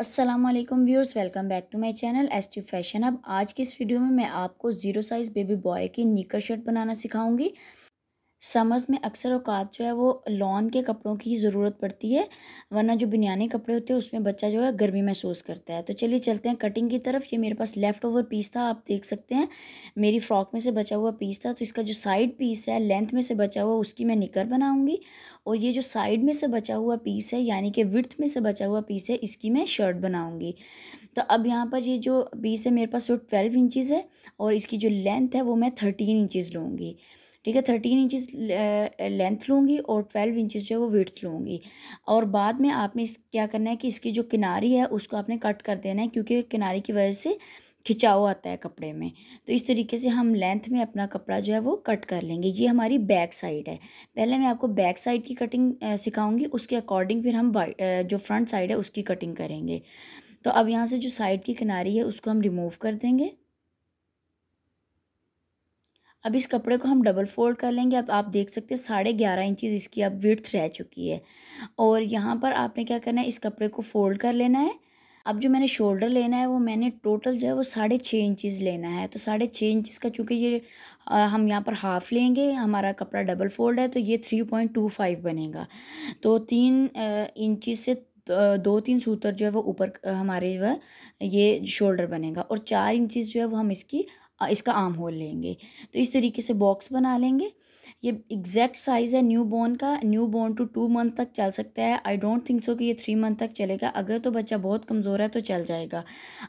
अस्सलाम वालेकुम viewers, welcome back to my channel ST fashion hub. आज की इस वीडियो में मैं आपको ज़ीरो साइज़ बेबी बॉय की निकर शर्ट बनाना सिखाऊंगी। समर्स में अक्सर औकात जो है वो लॉन के कपड़ों की ही ज़रूरत पड़ती है, वरना जो बुनियानी कपड़े होते हैं उसमें बच्चा जो है गर्मी महसूस करता है। तो चलिए चलते हैं कटिंग की तरफ। ये मेरे पास लेफ़्ट ओवर पीस था, आप देख सकते हैं मेरी फ़्रॉक में से बचा हुआ पीस था। तो इसका जो साइड पीस है लेंथ में से बचा हुआ, उसकी मैं निकर बनाऊँगी। और ये जो साइड में से बचा हुआ पीस है यानी कि विड्थ में से बचा हुआ पीस है, इसकी मैं शर्ट बनाऊँगी। तो अब यहाँ पर ये जो पीस है मेरे पास वो 12 इंचज़ है और इसकी जो लेंथ है वो मैं 13 इंचज़ लूँगी। ठीक है, 13 इंचज़ लेंथ लूँगी और 12 इंचज़ जो है वो विड्थ लूँगी। और बाद में आपने इस क्या करना है कि इसकी जो किनारी है उसको आपने कट कर देना है, क्योंकि किनारी की वजह से खिंचाव आता है कपड़े में। तो इस तरीके से हम लेंथ में अपना कपड़ा जो है वो कट कर लेंगे। ये हमारी बैक साइड है। पहले मैं आपको बैक साइड की कटिंग सिखाऊंगी, उसके अकॉर्डिंग फिर हम जो फ्रंट साइड है उसकी कटिंग करेंगे। तो अब यहाँ से जो साइड की किनारी है उसको हम रिमूव कर देंगे। अब इस कपड़े को हम डबल फोल्ड कर लेंगे। अब आप देख सकते हैं 11.5 इंचज़ इसकी अब विड्थ रह चुकी है। और यहाँ पर आपने क्या करना है, इस कपड़े को फोल्ड कर लेना है। अब जो मैंने शोल्डर लेना है वो मैंने टोटल जो है वो 6.5 इंचज़ लेना है। तो 6.5 इंचज़ का, चूँकि ये हम यहाँ पर हाफ़ लेंगे, हमारा कपड़ा डबल फोल्ड है, तो ये 3.25 बनेगा। तो 3 इंचज़ से 2-3 सूतर जो है वो ऊपर हमारे जो है ये शोल्डर बनेगा। और 4 इंचज़ जो है वो हम इसका आर्म होल लेंगे। तो इस तरीके से बॉक्स बना लेंगे। ये एग्जैक्ट साइज़ है न्यू बॉर्न का। न्यू बॉर्न टू 2 मंथ तक चल सकता है। आई डोंट थिंक सो कि ये 3 मंथ तक चलेगा। अगर तो बच्चा बहुत कमज़ोर है तो चल जाएगा,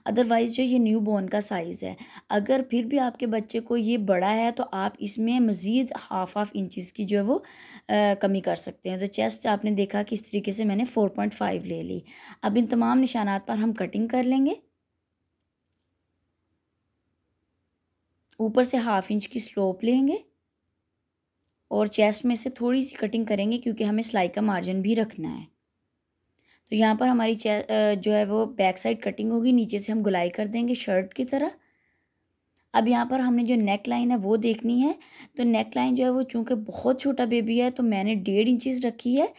अदरवाइज़ जो ये न्यू बॉर्न का साइज़ है। अगर फिर भी आपके बच्चे को ये बड़ा है तो आप इसमें मज़ीद हाफ इंचज़ की जो है वो कमी कर सकते हैं। तो चेस्ट आपने देखा कि इस तरीके से मैंने 4.5 ले ली। अब इन तमाम निशानात पर हम कटिंग कर लेंगे। ऊपर से हाफ इंच की स्लोप लेंगे और चेस्ट में से थोड़ी सी कटिंग करेंगे, क्योंकि हमें सिलाई का मार्जिन भी रखना है। तो यहाँ पर हमारी जो है वो बैक साइड कटिंग होगी, नीचे से हम गुलाई कर देंगे शर्ट की तरह। अब यहाँ पर हमने जो नेक लाइन है वो देखनी है। तो नेक लाइन जो है वो चूँकि बहुत छोटा बेबी है तो मैंने 1.5 इंचज़ रखी है।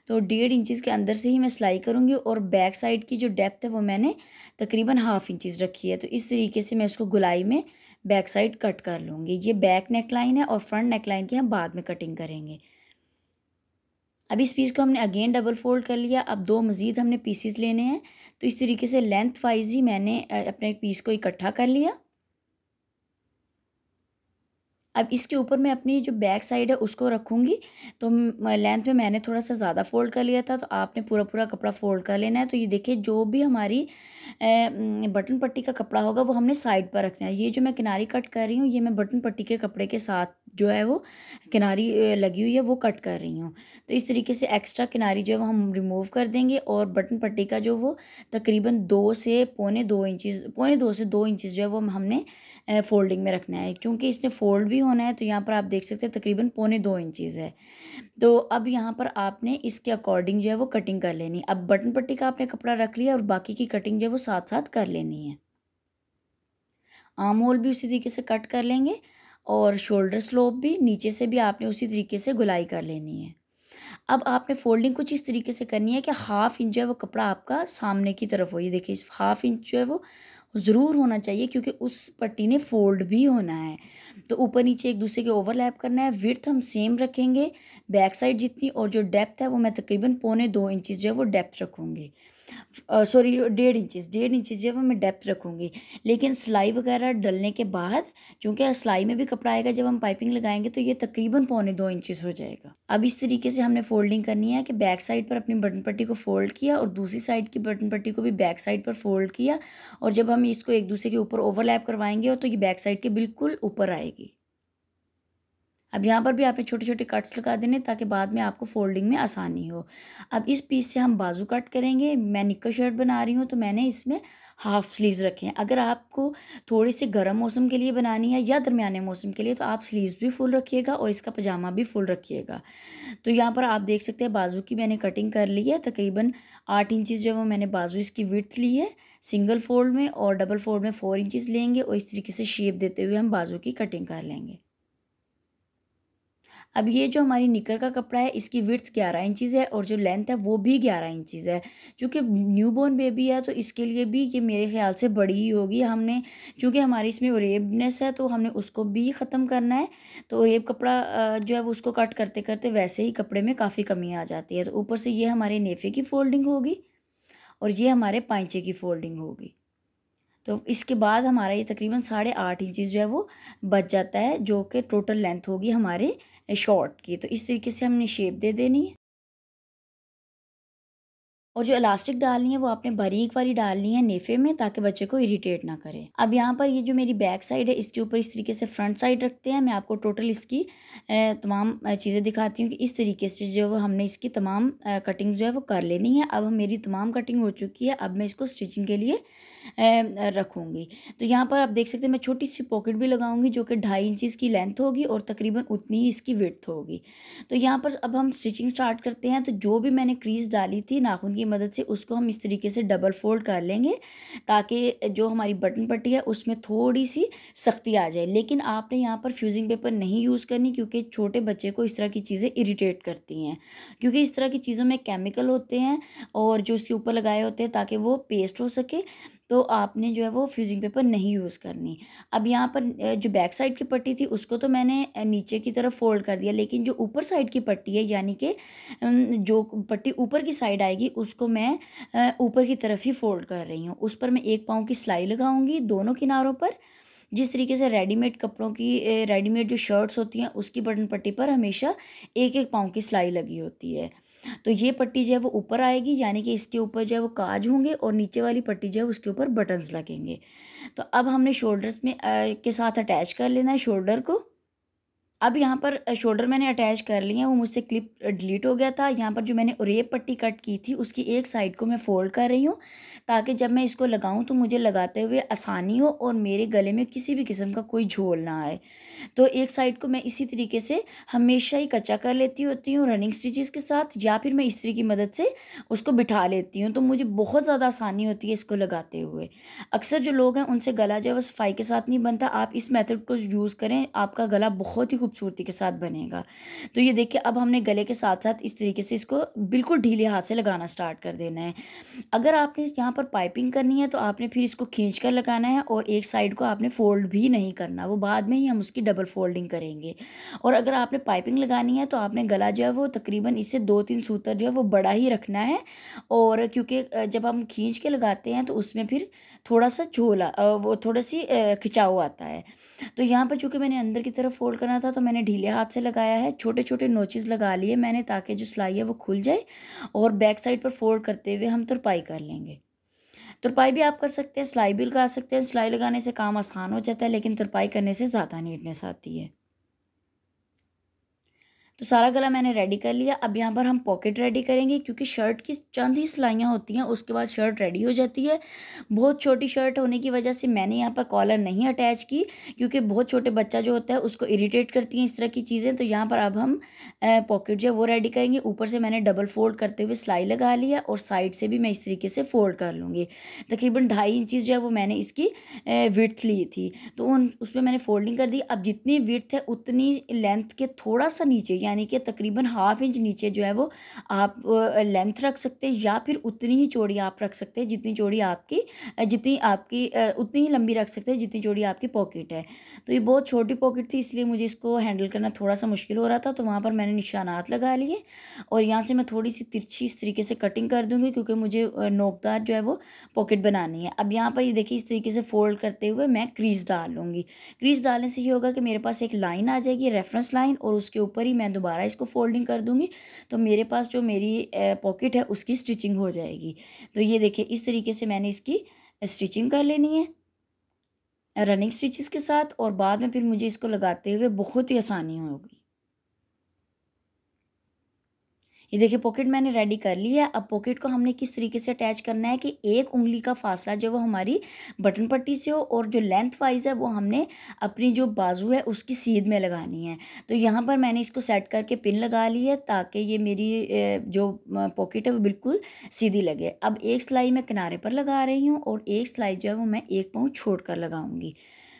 तो 1.5 इंचज़ के अंदर से ही मैं सिलाई करूँगी। और बैक साइड की जो डेप्थ है वो मैंने तकरीबन हाफ इंचज़ रखी है। तो इस तरीके से मैं उसको गुलाई में बैक साइड कट कर लूँगी। ये बैक नेक लाइन है और फ्रंट नेक लाइन की हम बाद में कटिंग करेंगे। अब इस पीस को हमने अगेन डबल फोल्ड कर लिया। अब 2 मज़ीद हमने पीसीस लेने हैं। तो इस तरीके से लेंथ वाइज ही मैंने अपने पीस को इकट्ठा कर लिया। अब इसके ऊपर मैं अपनी जो बैक साइड है उसको रखूँगी। तो लेंथ में मैंने थोड़ा सा ज़्यादा फ़ोल्ड कर लिया था, तो आपने पूरा पूरा कपड़ा फ़ोल्ड कर लेना है। तो ये देखिए, जो भी हमारी बटन पट्टी का कपड़ा होगा वो हमने साइड पर रखना है। ये जो मैं किनारी कट कर रही हूँ, ये मैं बटन पट्टी के कपड़े के साथ जो है वो किनारी लगी हुई है वो कट कर रही हूँ। तो इस तरीके से एक्स्ट्रा किनारी जो है वो हम रिमूव कर देंगे। और बटन पट्टी का जो वो तकरीबन 2 से पौने 2 इंचज़, पौने 2 से 2 इंचज़ जो है वो हमने फोल्डिंग में रखना है। क्योंकि इसने फोल्ड भी होना है, तो यहाँ पर आप देख सकते हैं तकरीबन पौने 2 इंचज़ है। तो अब यहाँ पर आपने इसके अकॉर्डिंग जो है वो कटिंग कर लेनी। अब बटन पट्टी का आपने कपड़ा रख लिया और बाकी की कटिंग जो है वो साथ साथ कर लेनी है। आर्म होल भी उसी तरीके से कट कर लेंगे और शोल्डर स्लोप भी नीचे से भी आपने उसी तरीके से गुलाई कर लेनी है। अब आपने फोल्डिंग कुछ इस तरीके से करनी है कि हाफ इंच जो है वो कपड़ा आपका सामने की तरफ हो। ये देखिए, इस हाफ इंच जो है वो ज़रूर होना चाहिए, क्योंकि उस पट्टी ने फोल्ड भी होना है। तो ऊपर नीचे एक दूसरे के ओवरलैप करना है। विड्थ हम सेम रखेंगे बैक साइड जितनी, और जो डेप्थ है वो मैं तकरीबन पौने 2 इंचज़ जो है वो डेप्थ रखूँगी। सॉरी, 1.5 इंचज़ जो है वो मैं डेप्थ रखूँगी। लेकिन सिलाई वगैरह डलने के बाद, चूँकि सिलाई में भी कपड़ा आएगा जब हम पाइपिंग लगाएंगे, तो ये तकरीबन पौने 2 इंचज़ हो जाएगा। अब इस तरीके से हमने फोल्डिंग करनी है कि बैक साइड पर अपनी बटन पट्टी को फोल्ड किया और दूसरी साइड की बटन पट्टी को भी बैक साइड पर फोल्ड किया। और जब हम इसको एक दूसरे के ऊपर ओवरलैप करवाएंगे तो ये बैक साइड के बिल्कुल ऊपर आएगी। अब यहाँ पर भी आपने छोटे छोटे कट्स लगा देने ताकि बाद में आपको फोल्डिंग में आसानी हो। अब इस पीस से हम बाजू कट करेंगे। मैं निक्कर शर्ट बना रही हूँ तो मैंने इसमें हाफ स्लीव्स रखे हैं। अगर आपको थोड़ी सी गर्म मौसम के लिए बनानी है या दरमियाने मौसम के लिए, तो आप स्लीव्स भी फुल रखिएगा और इसका पजामा भी फुल रखिएगा। तो यहाँ पर आप देख सकते हैं बाजू की मैंने कटिंग कर ली है। तकरीबन 8 इंचज़ जो है वो मैंने बाजू इसकी विड्थ ली है सिंगल फोल्ड में, और डबल फोल्ड में 4 इंचज़ लेंगे और इस तरीके से शेप देते हुए हम बाजू की कटिंग कर लेंगे। अब ये जो हमारी निकर का कपड़ा है इसकी विड्थ 11 इंचज़ है और जो लेंथ है वो भी 11 इंचज़ है। चूँकि न्यूबॉर्न बेबी है तो इसके लिए भी ये मेरे ख़्याल से बड़ी ही होगी। हमने चूँकि हमारी इसमें ओरेबनेस है तो हमने उसको भी ख़त्म करना है। तो ओरेब कपड़ा जो है वो उसको कट करते करते वैसे ही कपड़े में काफ़ी कमी आ जाती है। तो ऊपर से ये हमारे नेफ़े की फ़ोल्डिंग होगी और ये हमारे पाइंचे की फ़ोल्डिंग होगी। तो इसके बाद हमारा ये तकरीबन 8.5 इंचज़ जो है वो बच जाता है, जो कि टोटल लेंथ होगी हमारे शॉर्ट की। तो इस तरीके से हमने शेप दे देनी है। और जो इलास्टिक डालनी है वो आपने बारीक वाली डालनी है नेफे में, ताकि बच्चे को इरिटेट ना करे। अब यहाँ पर ये जो मेरी बैक साइड है इसके ऊपर इस तरीके से फ्रंट साइड रखते हैं। मैं आपको टोटल इसकी तमाम चीज़ें दिखाती हूँ कि इस तरीके से जो हमने इसकी तमाम कटिंग जो है वो कर लेनी है। अब मेरी तमाम कटिंग हो चुकी है। अब मैं इसको स्टिचिंग के लिए रखूँगी। तो यहाँ पर आप देख सकते हैं मैं छोटी सी पॉकेट भी लगाऊंगी जो कि 2.5 इंचज़ की लेंथ होगी और तकरीबन उतनी ही इसकी विड्थ होगी। तो यहाँ पर अब हम स्टिचिंग स्टार्ट करते हैं। तो जो भी मैंने क्रीज डाली थी नाखून की मदद से उसको हम इस तरीके से डबल फोल्ड कर लेंगे, ताकि जो हमारी बटन पट्टी है उसमें थोड़ी सी सख्ती आ जाए। लेकिन आपने यहाँ पर फ्यूजिंग पेपर नहीं यूज़ करनी, क्योंकि छोटे बच्चे को इस तरह की चीज़ें इरिटेट करती हैं, क्योंकि इस तरह की चीज़ों में केमिकल होते हैं और जो उसके ऊपर लगाए होते हैं ताकि वो पेस्ट हो सके। तो आपने जो है वो फ्यूजिंग पेपर नहीं यूज़ करनी। अब यहाँ पर जो बैक साइड की पट्टी थी उसको तो मैंने नीचे की तरफ फोल्ड कर दिया, लेकिन जो ऊपर साइड की पट्टी है यानी कि जो पट्टी ऊपर की साइड आएगी उसको मैं ऊपर की तरफ ही फोल्ड कर रही हूँ। उस पर मैं 1 पाँव की सिलाई लगाऊंगी दोनों किनारों पर। जिस तरीके से रेडीमेड कपड़ों की रेडीमेड जो शर्ट्स होती हैं उसकी बटन पट्टी पर हमेशा 1-1 पाँव की सिलाई लगी होती है। तो ये पट्टी जो है वो ऊपर आएगी, यानी कि इसके ऊपर जो है वो काज होंगे और नीचे वाली पट्टी जो है उसके ऊपर बटन्स लगेंगे। तो अब हमने शोल्डर्स में के साथ अटैच कर लेना है शोल्डर को। अब यहाँ पर शोल्डर मैंने अटैच कर लिए हैं, वो मुझसे क्लिप डिलीट हो गया था। यहाँ पर जो मैंने ओरेब पट्टी कट की थी उसकी एक साइड को मैं फ़ोल्ड कर रही हूँ, ताकि जब मैं इसको लगाऊँ तो मुझे लगाते हुए आसानी हो और मेरे गले में किसी भी किस्म का कोई झोल ना आए। तो एक साइड को मैं इसी तरीके से हमेशा ही कच्चा कर लेती होती हूँ रनिंग स्टिचेस के साथ, या फिर मैं इस्त्री की मदद से उसको बिठा लेती हूँ। तो मुझे बहुत ज़्यादा आसानी होती है इसको लगाते हुए। अक्सर जो लोग हैं उनसे गला जो है वो सफाई के साथ नहीं बनता। आप इस मेथड को यूज़ करें, आपका गला बहुत ही खूबसूरती के साथ बनेगा। तो ये देखिए अब हमने गले के साथ साथ इस तरीके से इसको बिल्कुल ढीले हाथ से लगाना स्टार्ट कर देना है। अगर आपने यहाँ पर पाइपिंग करनी है तो आपने फिर इसको खींच कर लगाना है और एक साइड को आपने फोल्ड भी नहीं करना, वो बाद में ही हम उसकी डबल फोल्डिंग करेंगे। और अगर आपने पाइपिंग लगानी है तो आपने गला जो है वो तकरीबन इससे 2-3 सूतर जो है वो बड़ा ही रखना है। और क्योंकि जब हम खींच के लगाते हैं तो उसमें फिर थोड़ा सा झोला वो थोड़ा सी खिंचाव आता है। तो यहाँ पर चूँकि मैंने अंदर की तरफ फोल्ड करना था तो मैंने ढीले हाथ से लगाया है। छोटे छोटे नोचेस लगा लिए मैंने, ताकि जो सिलाई है वो खुल जाए और बैक साइड पर फोल्ड करते हुए हम तुरपाई कर लेंगे। तुरपाई भी आप कर सकते हैं, सिलाई भी लगा सकते हैं। सिलाई लगाने से काम आसान हो जाता है, लेकिन तुरपाई करने से ज़्यादा नीटनेस आती है। तो सारा गला मैंने रेडी कर लिया। अब यहाँ पर हम पॉकेट रेडी करेंगे, क्योंकि शर्ट की चंद ही सिलाइयाँ होती हैं, उसके बाद शर्ट रेडी हो जाती है। बहुत छोटी शर्ट होने की वजह से मैंने यहाँ पर कॉलर नहीं अटैच की, क्योंकि बहुत छोटे बच्चा जो होता है उसको इरिटेट करती हैं इस तरह की चीज़ें। तो यहाँ पर अब हम पॉकेट जो है वो रेडी करेंगे। ऊपर से मैंने डबल फोल्ड करते हुए सिलाई लगा लिया और साइड से भी मैं इस तरीके से फोल्ड कर लूँगी। तकरीबन 2.5 इंचज़ जो है वो मैंने इसकी विड्थ ली थी, तो उसमें मैंने फोल्डिंग कर दी। अब जितनी विड्थ है उतनी लेंथ के थोड़ा सा नीचे, यानी कि तकरीबन 1/2 इंच नीचे जो है वो आप लेंथ रख सकते हैं, या फिर उतनी ही चौड़ी आप रख सकते हैं जितनी चौड़ी आपकी उतनी ही लंबी रख सकते हैं जितनी चौड़ी आपकी पॉकेट है। तो ये बहुत छोटी पॉकेट थी, इसलिए मुझे इसको हैंडल करना थोड़ा सा मुश्किल हो रहा था। तो वहाँ पर मैंने निशानात लगा लिए और यहाँ से मैं थोड़ी सी तिरछी इस तरीके से कटिंग कर दूँगी, क्योंकि मुझे नोकदार जो है वो पॉकेट बनानी है। अब यहाँ पर ये देखिए इस तरीके से फोल्ड करते हुए मैं क्रीज डाल लूँगी। क्रीज डालने से ये होगा कि मेरे पास एक लाइन आ जाएगी, रेफरेंस लाइन, और उसके ऊपर ही मैं दोबारा इसको फोल्डिंग कर दूँगी। तो मेरे पास जो मेरी पॉकेट है उसकी स्टिचिंग हो जाएगी। तो ये देखिए इस तरीके से मैंने इसकी स्टिचिंग कर लेनी है रनिंग स्टिचेस के साथ, और बाद में फिर मुझे इसको लगाते हुए बहुत ही आसानी होगी। ये देखिए पॉकेट मैंने रेडी कर ली है। अब पॉकेट को हमने किस तरीके से अटैच करना है कि एक उंगली का फासला जो वो हमारी बटन पट्टी से हो, और जो लेंथ वाइज है वो हमने अपनी जो बाजू है उसकी सीध में लगानी है। तो यहाँ पर मैंने इसको सेट करके पिन लगा ली है, ताकि ये मेरी जो पॉकेट है वो बिल्कुल सीधी लगे। अब एक सिलाई मैं किनारे पर लगा रही हूँ और एक सिलाई जो है वो मैं 1 पाँव छोड़ कर लगाऊंगी।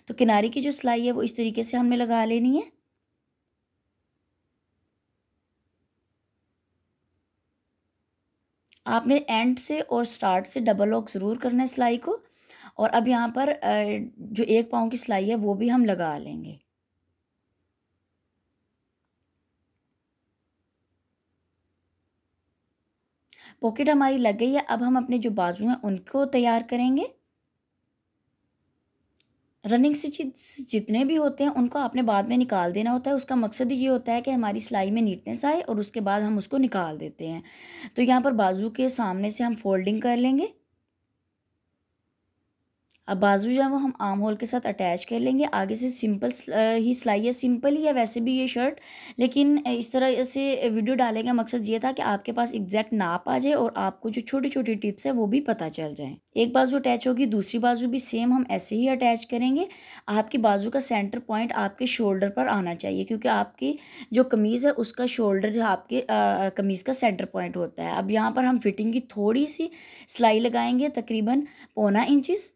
तो किनारे की जो सिलाई है वो इस तरीके से हमने लगा लेनी है। आपने एंड से और स्टार्ट से डबल लॉक ज़रूर करना है सिलाई को। और अब यहाँ पर जो 1 पाँव की सिलाई है वो भी हम लगा लेंगे। पॉकेट हमारी लग गई है। अब हम अपने जो बाजू हैं उनको तैयार करेंगे। रनिंग स्टिचेस जितने भी होते हैं उनको आपने बाद में निकाल देना होता है। उसका मकसद ही ये होता है कि हमारी सिलाई में नीटनेस आए और उसके बाद हम उसको निकाल देते हैं। तो यहाँ पर बाजू के सामने से हम फोल्डिंग कर लेंगे। अब बाजू जो है वो हम आर्म होल के साथ अटैच कर लेंगे। आगे से सिंपल ही सिलाई है, सिंपल ही है वैसे भी ये शर्ट, लेकिन इस तरह से वीडियो डालने का मकसद ये था कि आपके पास एग्जैक्ट नाप आ जाए और आपको जो छोटी छोटी टिप्स है वो भी पता चल जाए। एक बाजू अटैच होगी, दूसरी बाजू भी सेम हम ऐसे ही अटैच करेंगे। आपकी बाजू का सेंटर पॉइंट आपके शोल्डर पर आना चाहिए, क्योंकि आपकी जो कमीज़ है उसका शोल्डर जो आपके कमीज़ का सेंटर पॉइंट होता है। अब यहाँ पर हम फिटिंग की थोड़ी सी सिलाई लगाएंगे, तकरीबन 0.25 इंच।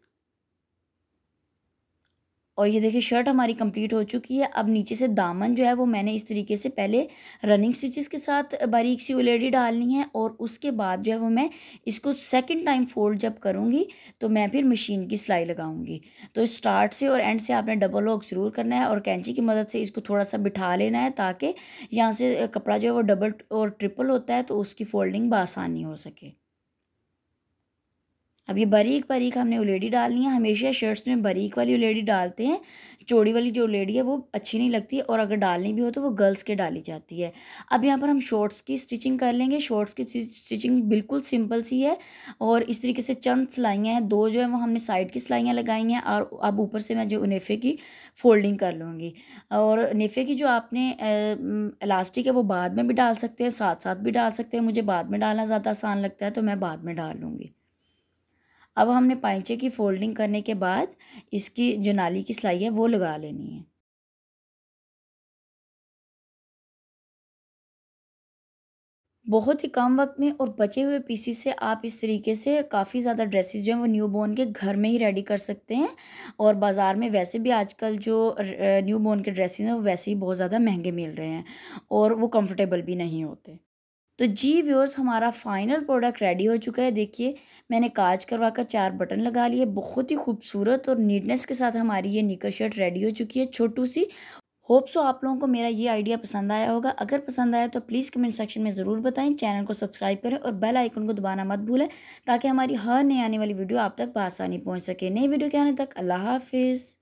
और ये देखिए शर्ट हमारी कंप्लीट हो चुकी है। अब नीचे से दामन जो है वो मैंने इस तरीके से पहले रनिंग स्टिचेस के साथ बारीक सी उलेडी डालनी है, और उसके बाद जो है वो मैं इसको सेकंड टाइम फोल्ड जब करूँगी तो मैं फिर मशीन की सिलाई लगाऊंगी। तो स्टार्ट से और एंड से आपने डबल लॉक ज़रूर करना है और कैंची की मदद से इसको थोड़ा सा बिठा लेना है, ताकि यहाँ से कपड़ा जो है वो डबल और ट्रिपल होता है तो उसकी फोल्डिंग बआसानी हो सके। अब ये बारीक बारीक हमने उलेडी डालनी है। हमेशा शर्ट्स में बारीक वाली उलेडी डालते हैं, चौड़ी वाली जो उलेडी है वो अच्छी नहीं लगती है, और अगर डालनी भी हो तो वो गर्ल्स के डाली जाती है। अब यहाँ पर हम शॉर्ट्स की स्टिचिंग कर लेंगे। शॉर्ट्स की स्टिचिंग बिल्कुल सिंपल सी है, और इस तरीके से चंद सिलाइयाँ हैं, 2 जो है वो हमने साइड की सिलाइयाँ लगाई हैं, और अब ऊपर से मैं जो नेफे की फोल्डिंग कर लूँगी। और नेफे की जो आपने इलास्टिक है वो बाद में भी डाल सकते हैं, साथ साथ भी डाल सकते हैं। मुझे बाद में डालना ज़्यादा आसान लगता है तो मैं बाद में डाल लूँगी। अब हमने पाइंचे की फोल्डिंग करने के बाद इसकी जो नाली की सिलाई है वो लगा लेनी है। बहुत ही कम वक्त में और बचे हुए पीसीस से आप इस तरीके से काफ़ी ज़्यादा ड्रेसेस जो हैं वो न्यू बॉर्न के घर में ही रेडी कर सकते हैं। और बाज़ार में वैसे भी आजकल जो न्यू बॉर्न के ड्रेसेस हैं वो वैसे ही बहुत ज़्यादा महंगे मिल रहे हैं, और वो कंफर्टेबल भी नहीं होते। तो जी व्यूअर्स, हमारा फाइनल प्रोडक्ट रेडी हो चुका है। देखिए मैंने काज करवा कर 4 बटन लगा लिए। बहुत ही खूबसूरत और नीटनेस के साथ हमारी ये निकर शर्ट रेडी हो चुकी है, छोटू सी। होप सो आप लोगों को मेरा ये आइडिया पसंद आया होगा। अगर पसंद आया तो प्लीज़ कमेंट सेक्शन में ज़रूर बताएं। चैनल को सब्सक्राइब करें और बेल आइकन को दबाना मत भूलें, ताकि हमारी हर नई आने वाली वीडियो आप तक बआसानी पहुंच सके। नई वीडियो के आने तक अल्लाह हाफिज़।